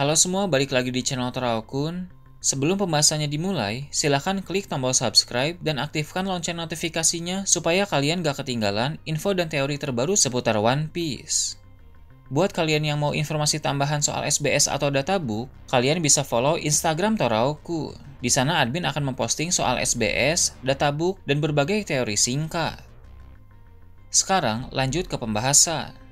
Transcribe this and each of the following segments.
Halo semua, balik lagi di channel Toraokun. Sebelum pembahasannya dimulai, silahkan klik tombol subscribe dan aktifkan lonceng notifikasinya supaya kalian gak ketinggalan info dan teori terbaru seputar One Piece. Buat kalian yang mau informasi tambahan soal SBS atau databook, kalian bisa follow Instagram Toraokun. Di sana admin akan memposting soal SBS, databook, dan berbagai teori singkat. Sekarang lanjut ke pembahasan.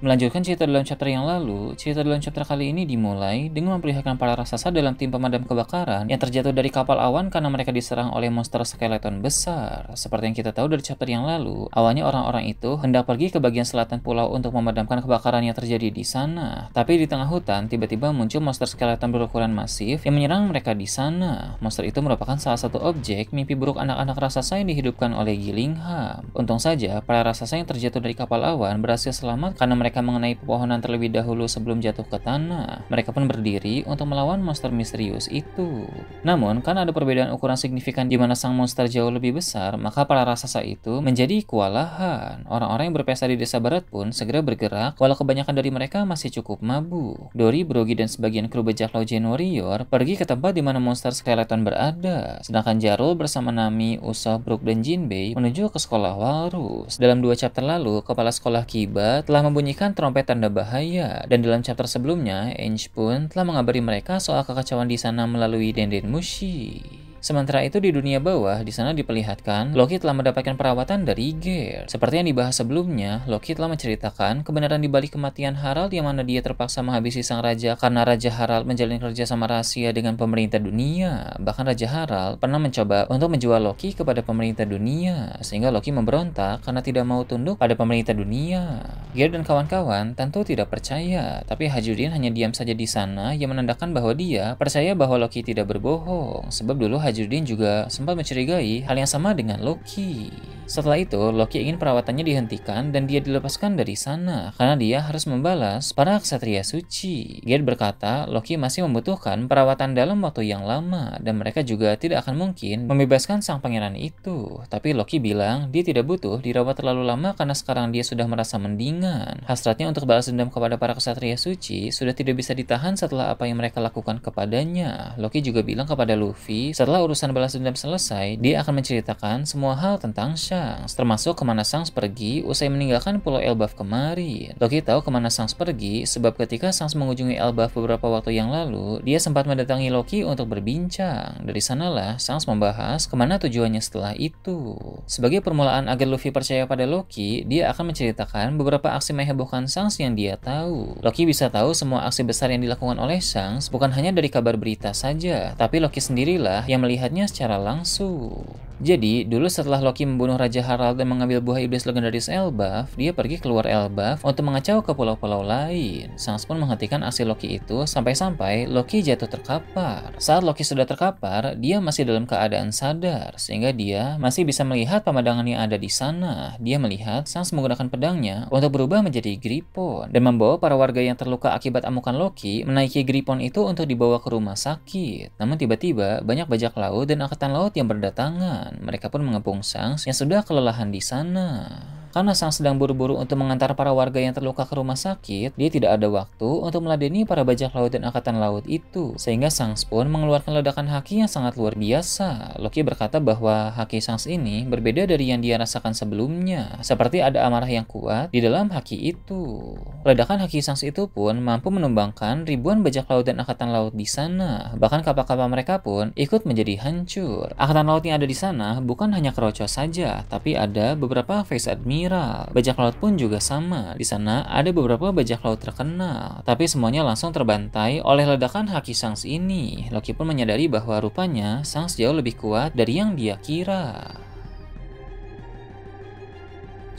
Melanjutkan cerita dalam chapter yang lalu, cerita dalam chapter kali ini dimulai dengan memperlihatkan para raksasa dalam tim pemadam kebakaran yang terjatuh dari kapal awan karena mereka diserang oleh monster skeleton besar. Seperti yang kita tahu dari chapter yang lalu, awalnya orang-orang itu hendak pergi ke bagian selatan pulau untuk memadamkan kebakaran yang terjadi di sana. Tapi di tengah hutan, tiba-tiba muncul monster skeleton berukuran masif yang menyerang mereka di sana. Monster itu merupakan salah satu objek mimpi buruk anak-anak raksasa yang dihidupkan oleh Gillingham. Untung saja, para raksasa yang terjatuh dari kapal awan berhasil selamat karena mereka mengenai pepohonan terlebih dahulu sebelum jatuh ke tanah. Mereka pun berdiri untuk melawan monster misterius itu. Namun, karena ada perbedaan ukuran signifikan di mana sang monster jauh lebih besar, maka para raksasa itu menjadi kewalahan. Orang-orang yang berpesta di desa barat pun segera bergerak, walau kebanyakan dari mereka masih cukup mabuk. Dory, Brogy, dan sebagian kru bajak laut Jane Warrior pergi ke tempat di mana monster skeleton berada. Sedangkan Jarul bersama Nami, Usopp, Brook, dan Jinbei menuju ke sekolah Walrus. Dalam 2 chapter lalu, kepala sekolah Kiba telah membunyikan trompet tanda bahaya, dan dalam chapter sebelumnya, Ainge pun telah mengabari mereka soal kekacauan di sana melalui Denden Mushi. Sementara itu di dunia bawah, di sana diperlihatkan Loki telah mendapatkan perawatan dari Gear. Seperti yang dibahas sebelumnya, Loki telah menceritakan kebenaran di balik kematian Harald yang mana dia terpaksa menghabisi sang raja karena Raja Harald menjalin kerjasama rahasia dengan pemerintah dunia. Bahkan Raja Harald pernah mencoba untuk menjual Loki kepada pemerintah dunia, sehingga Loki memberontak karena tidak mau tunduk pada pemerintah dunia. Gear dan kawan-kawan tentu tidak percaya, tapi Hajudin hanya diam saja di sana yang menandakan bahwa dia percaya bahwa Loki tidak berbohong, sebab dulu Hajudin juga sempat mencurigai hal yang sama dengan Loki. Setelah itu, Loki ingin perawatannya dihentikan dan dia dilepaskan dari sana karena dia harus membalas para ksatria suci. Gear berkata, Loki masih membutuhkan perawatan dalam waktu yang lama dan mereka juga tidak akan mungkin membebaskan sang pangeran itu. Tapi Loki bilang dia tidak butuh dirawat terlalu lama karena sekarang dia sudah merasa mendingan. Hasratnya untuk balas dendam kepada para ksatria suci sudah tidak bisa ditahan setelah apa yang mereka lakukan kepadanya. Loki juga bilang kepada Luffy, setelah urusan balas dendam selesai, dia akan menceritakan semua hal tentang Shanks, termasuk kemana Shanks pergi usai meninggalkan Pulau Elbaf kemarin. Loki tahu kemana Shanks pergi sebab ketika Shanks mengunjungi Elbaf beberapa waktu yang lalu, dia sempat mendatangi Loki untuk berbincang. Dari sanalah Shanks membahas kemana tujuannya setelah itu. Sebagai permulaan agar Luffy percaya pada Loki, dia akan menceritakan beberapa aksi menghebohkan Shanks yang dia tahu. Loki bisa tahu semua aksi besar yang dilakukan oleh Shanks bukan hanya dari kabar berita saja, tapi Loki sendirilah yang melihatnya secara langsung. Jadi, dulu setelah Loki membunuh Raja Harald dan mengambil buah iblis legendaris Elbaf, dia pergi keluar Elbaf untuk mengacau ke pulau-pulau lain. Shanks pun menghentikan aksi Loki itu sampai-sampai Loki jatuh terkapar. Saat Loki sudah terkapar, dia masih dalam keadaan sadar, sehingga dia masih bisa melihat pemandangan yang ada di sana. Dia melihat Shanks menggunakan pedangnya untuk berubah menjadi Griffon dan membawa para warga yang terluka akibat amukan Loki menaiki Griffon itu untuk dibawa ke rumah sakit. Namun tiba-tiba banyak bajak laut dan angkatan laut yang berdatangan. Mereka pun mengepung Shanks yang sudah kelelahan di sana. Karena Shanks sedang buru-buru untuk mengantar para warga yang terluka ke rumah sakit, dia tidak ada waktu untuk meladeni para bajak laut dan angkatan laut itu. Sehingga Shanks pun mengeluarkan ledakan haki yang sangat luar biasa. Loki berkata bahwa haki Shanks ini berbeda dari yang dia rasakan sebelumnya. Seperti ada amarah yang kuat di dalam haki itu. Ledakan haki Shanks itu pun mampu menumbangkan ribuan bajak laut dan angkatan laut di sana. Bahkan kapal-kapal mereka pun ikut menjadi hancur. Angkatan laut yang ada di sana bukan hanya keroco saja, tapi ada beberapa Vice Admiral. Bajak laut pun juga sama. Di sana ada beberapa bajak laut terkenal, tapi semuanya langsung terbantai oleh ledakan haki Shanks ini. Loki pun menyadari bahwa rupanya Shanks jauh lebih kuat dari yang dia kira.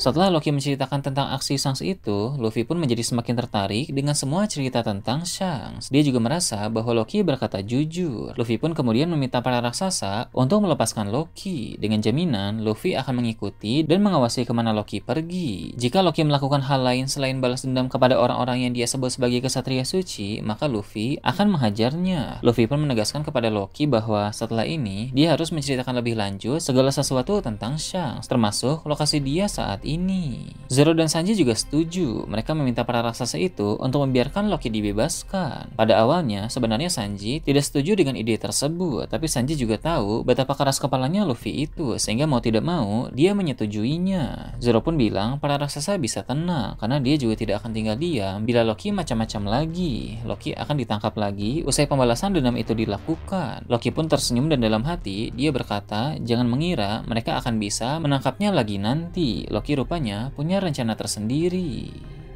Setelah Loki menceritakan tentang aksi Shanks itu, Luffy pun menjadi semakin tertarik dengan semua cerita tentang Shanks. Dia juga merasa bahwa Loki berkata jujur. Luffy pun kemudian meminta para raksasa untuk melepaskan Loki, dengan jaminan Luffy akan mengikuti dan mengawasi kemana Loki pergi. Jika Loki melakukan hal lain selain balas dendam kepada orang-orang yang dia sebut sebagai kesatria suci, maka Luffy akan menghajarnya. Luffy pun menegaskan kepada Loki bahwa setelah ini, dia harus menceritakan lebih lanjut segala sesuatu tentang Shanks, termasuk lokasi dia saat ini. Zoro dan Sanji juga setuju. Mereka meminta para raksasa itu untuk membiarkan Loki dibebaskan. Pada awalnya, sebenarnya Sanji tidak setuju dengan ide tersebut, tapi Sanji juga tahu betapa keras kepalanya Luffy itu, sehingga mau tidak mau, dia menyetujuinya. Zoro pun bilang para raksasa bisa tenang, karena dia juga tidak akan tinggal diam bila Loki macam-macam lagi. Loki akan ditangkap lagi usai pembalasan dendam itu dilakukan. Loki pun tersenyum dan dalam hati, dia berkata, jangan mengira mereka akan bisa menangkapnya lagi nanti. Loki rupanya punya rencana tersendiri.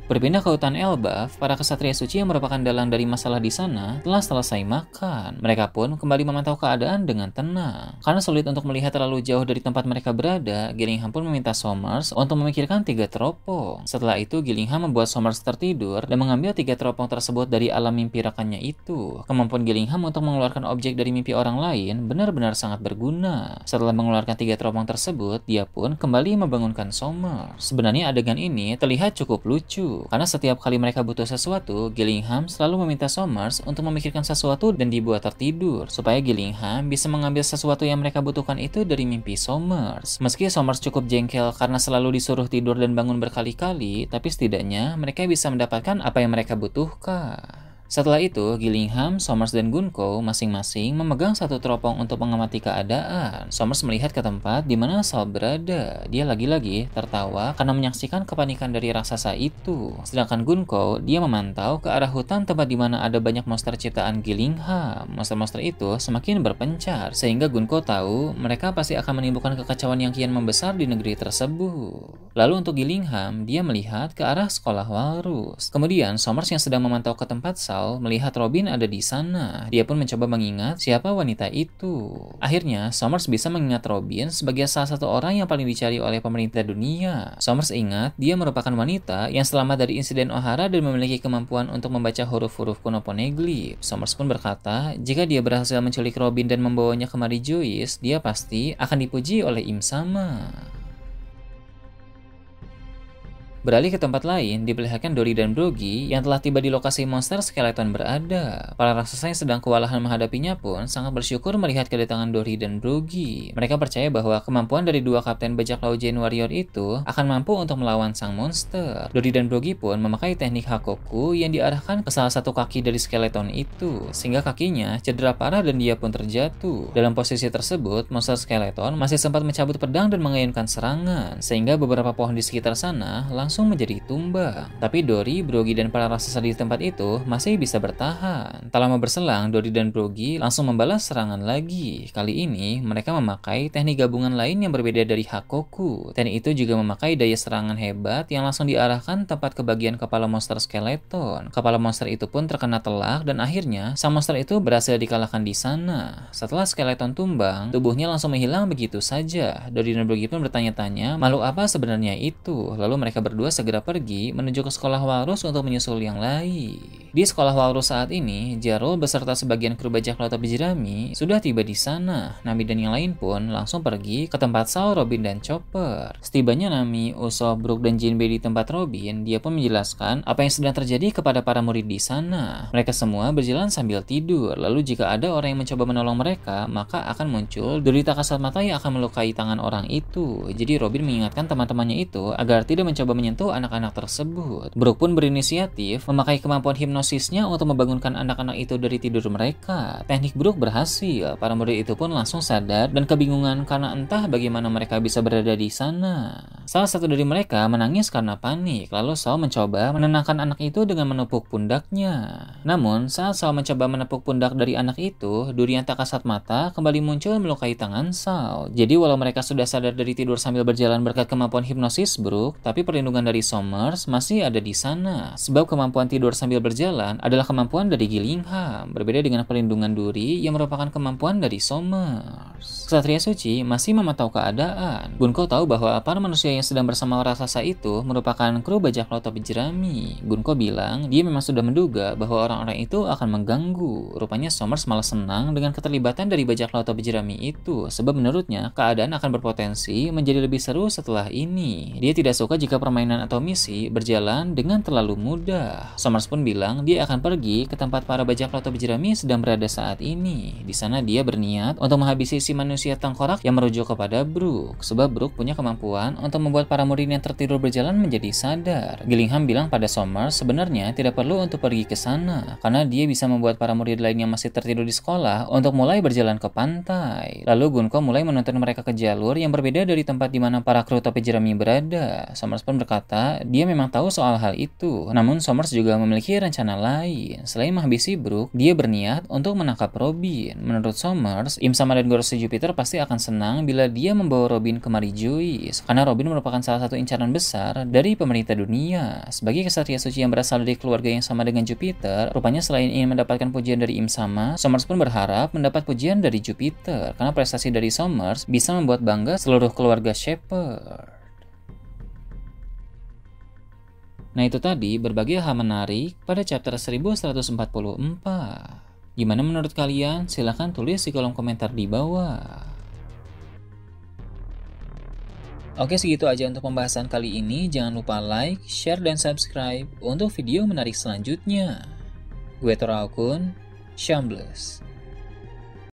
Berpindah ke hutan Elbaf, para kesatria suci yang merupakan dalang dari masalah di sana telah selesai makan. Mereka pun kembali memantau keadaan dengan tenang. Karena sulit untuk melihat terlalu jauh dari tempat mereka berada, Gillingham pun meminta Somers untuk memikirkan 3 teropong. Setelah itu, Gillingham membuat Somers tertidur dan mengambil 3 teropong tersebut dari alam mimpi rekannya itu. Kemampuan Gillingham untuk mengeluarkan objek dari mimpi orang lain benar-benar sangat berguna. Setelah mengeluarkan 3 teropong tersebut, dia pun kembali membangunkan Somers. Sebenarnya adegan ini terlihat cukup lucu. Karena setiap kali mereka butuh sesuatu, Gillingham selalu meminta Somers untuk memikirkan sesuatu dan dibuat tertidur, supaya Gillingham bisa mengambil sesuatu yang mereka butuhkan itu dari mimpi Somers. Meski Somers cukup jengkel karena selalu disuruh tidur dan bangun berkali-kali, tapi setidaknya mereka bisa mendapatkan apa yang mereka butuhkan. Setelah itu, Gillingham, Somers, dan Gunko masing-masing memegang 1 teropong untuk mengamati keadaan. Somers melihat ke tempat di mana Saul berada. Dia lagi-lagi tertawa karena menyaksikan kepanikan dari raksasa itu. Sedangkan Gunko, dia memantau ke arah hutan tempat di mana ada banyak monster ciptaan Gillingham. Monster-monster itu semakin berpencar, sehingga Gunko tahu mereka pasti akan menimbulkan kekacauan yang kian membesar di negeri tersebut. Lalu untuk Gillingham, dia melihat ke arah sekolah walrus. Kemudian, Somers yang sedang memantau ke tempat Saul melihat Robin ada di sana. Dia pun mencoba mengingat siapa wanita itu. Akhirnya, Somers bisa mengingat Robin sebagai salah satu orang yang paling dicari oleh pemerintah dunia. Somers ingat dia merupakan wanita yang selamat dari insiden Ohara dan memiliki kemampuan untuk membaca huruf-huruf kuno poneglyph. Somers pun berkata, jika dia berhasil menculik Robin dan membawanya kemari Joyce, dia pasti akan dipuji oleh Im Sama. Beralih ke tempat lain, diperlihatkan Dory dan Brogy yang telah tiba di lokasi monster skeleton berada. Para raksasa yang sedang kewalahan menghadapinya pun sangat bersyukur melihat kedatangan Dory dan Brogy. Mereka percaya bahwa kemampuan dari 2 kapten bajak laut Giant Warrior itu akan mampu untuk melawan sang monster. Dory dan Brogy pun memakai teknik Hakoku yang diarahkan ke salah satu kaki dari skeleton itu, sehingga kakinya cedera parah dan dia pun terjatuh. Dalam posisi tersebut, monster skeleton masih sempat mencabut pedang dan mengayunkan serangan, sehingga beberapa pohon di sekitar sana langsung menjadi tumbang. Tapi Dory, Brogy, dan para raksasa di tempat itu masih bisa bertahan. Tak lama berselang, Dory dan Brogy langsung membalas serangan lagi. Kali ini, mereka memakai teknik gabungan lain yang berbeda dari Hakoku. Teknik itu juga memakai daya serangan hebat yang langsung diarahkan tepat ke bagian kepala monster skeleton. Kepala monster itu pun terkena telak dan akhirnya sang monster itu berhasil dikalahkan di sana. Setelah skeleton tumbang, tubuhnya langsung menghilang begitu saja. Dory dan Brogy pun bertanya-tanya, makhluk apa sebenarnya itu? Lalu mereka berdua segera pergi menuju ke sekolah walrus untuk menyusul yang lain. Di sekolah walrus saat ini, Jarol beserta sebagian kru bajak laut topi jerami sudah tiba di sana. Nami dan yang lain pun langsung pergi ke tempat Saul, Robin, dan Chopper. Setibanya Nami, Usopp, Brook, dan Jinbei di tempat Robin, dia pun menjelaskan apa yang sedang terjadi kepada para murid di sana. Mereka semua berjalan sambil tidur. Lalu jika ada orang yang mencoba menolong mereka, maka akan muncul derita kasat mata yang akan melukai tangan orang itu. Jadi Robin mengingatkan teman-temannya itu agar tidak mencoba menyentuh anak-anak tersebut. Brook pun berinisiatif memakai kemampuan hipnosisnya untuk membangunkan anak-anak itu dari tidur mereka. Teknik Brook berhasil. Para murid itu pun langsung sadar dan kebingungan karena entah bagaimana mereka bisa berada di sana. Salah satu dari mereka menangis karena panik. Lalu Saul mencoba menenangkan anak itu dengan menepuk pundaknya. Namun, saat Saul mencoba menepuk pundak dari anak itu, duri yang tak kasat mata kembali muncul melukai tangan Saul. Jadi walau mereka sudah sadar dari tidur sambil berjalan berkat kemampuan hipnosis Brook, tapi perlindungan dari Somers masih ada di sana. Sebab kemampuan tidur sambil berjalan adalah kemampuan dari Gillingham, berbeda dengan perlindungan duri yang merupakan kemampuan dari Somers. Ksatria Suci masih memantau keadaan. Gunko tahu bahwa para manusia yang sedang bersama raksasa itu merupakan kru bajak laut topi jerami. Gunko bilang dia memang sudah menduga bahwa orang-orang itu akan mengganggu. Rupanya Somers malah senang dengan keterlibatan dari bajak laut topi jerami itu, sebab menurutnya keadaan akan berpotensi menjadi lebih seru setelah ini. Dia tidak suka jika permainan atau misi berjalan dengan terlalu mudah. Somers pun bilang dia akan pergi ke tempat para bajak laut topi jerami sedang berada saat ini. Di sana dia berniat untuk menghabisi si manusia tengkorak yang merujuk kepada Brook, sebab Brook punya kemampuan untuk membuat para murid yang tertidur berjalan menjadi sadar. Gillingham bilang pada Somers sebenarnya tidak perlu untuk pergi ke sana, karena dia bisa membuat para murid lain yang masih tertidur di sekolah untuk mulai berjalan ke pantai. Lalu Gunko mulai menuntun mereka ke jalur yang berbeda dari tempat di mana para kru topi jerami berada. Somers pun berkata dia memang tahu soal hal itu, namun Somers juga memiliki rencana lain. Selain menghabisi Brooke, dia berniat untuk menangkap Robin. Menurut Somers, Im Sama dan Gorosei Jupiter pasti akan senang bila dia membawa Robin ke Mary Joyce, karena Robin merupakan salah satu incaran besar dari pemerintah dunia. Sebagai kesatria suci yang berasal dari keluarga yang sama dengan Jupiter, rupanya selain ingin mendapatkan pujian dari Im Sama, Somers pun berharap mendapat pujian dari Jupiter, karena prestasi dari Somers bisa membuat bangga seluruh keluarga Shepherd. Nah itu tadi berbagai hal menarik pada chapter 1144. Gimana menurut kalian? Silahkan tulis di kolom komentar di bawah. Oke, segitu aja untuk pembahasan kali ini. Jangan lupa like, share, dan subscribe untuk video menarik selanjutnya. Gue Tora Akun, Shambles.